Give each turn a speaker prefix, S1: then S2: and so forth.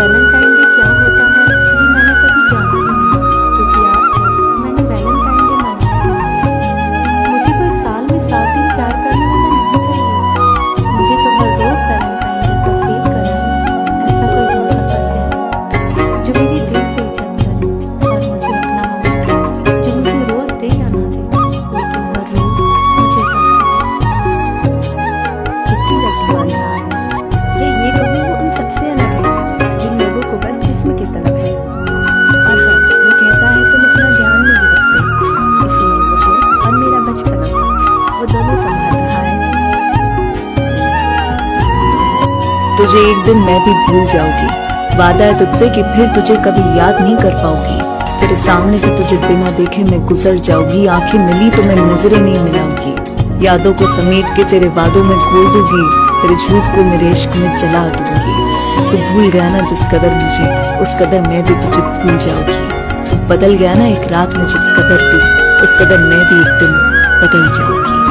S1: Valentine day क्या होता है ये मैंने कभी जाना ही नहीं, क्योंकि आज तक मैंने वैलेंटाइन डे मनाया ही नहीं। मुझे कोई साल में 7 दिन प्यार करने वाला नहीं चाहिए। मुझे तो हर रोज वैलेंटाइन जैसा फील कराए, ऐसा कोई हो सकता है जो मेरी दिल से इज्जत करे और मुझे अपना माने, जो मुझे रोज दे या ना दे, लेकिन हर रोज मुझे
S2: कितनी लड़की वाली बात है। ये कहूँ वो उन सबसे अलग है जिन लोगों को बस जिस्म की तलब है। और हाँ, वो कहता है तुम अपना ध्यान नहीं रखते, इसीलिए मुझे और मेरा बचपना वो दोनों संभाल रहा है।
S3: तुझे एक दिन मैं भी भूल जाऊंगी, वादा है तुझसे कि फिर तुझे कभी याद नहीं कर पाऊंगी। तेरे सामने से तुझे बिना देखे मैं गुजर जाऊंगी, आंखें मिली तो मैं नजरें नहीं मिलाऊंगी। यादों को समेट के तेरे वादों में खो दूंगी, तेरे झूठ को मेरे इश्क में जला दूंगी। तू भूल गया ना जिस कदर मुझे, उस कदर मैं भी तुझे भूल जाऊंगी। तू बदल गया ना एक रात में जिस कदर तू, उस कदर मैं भी एक दिन बदल जाऊंगी।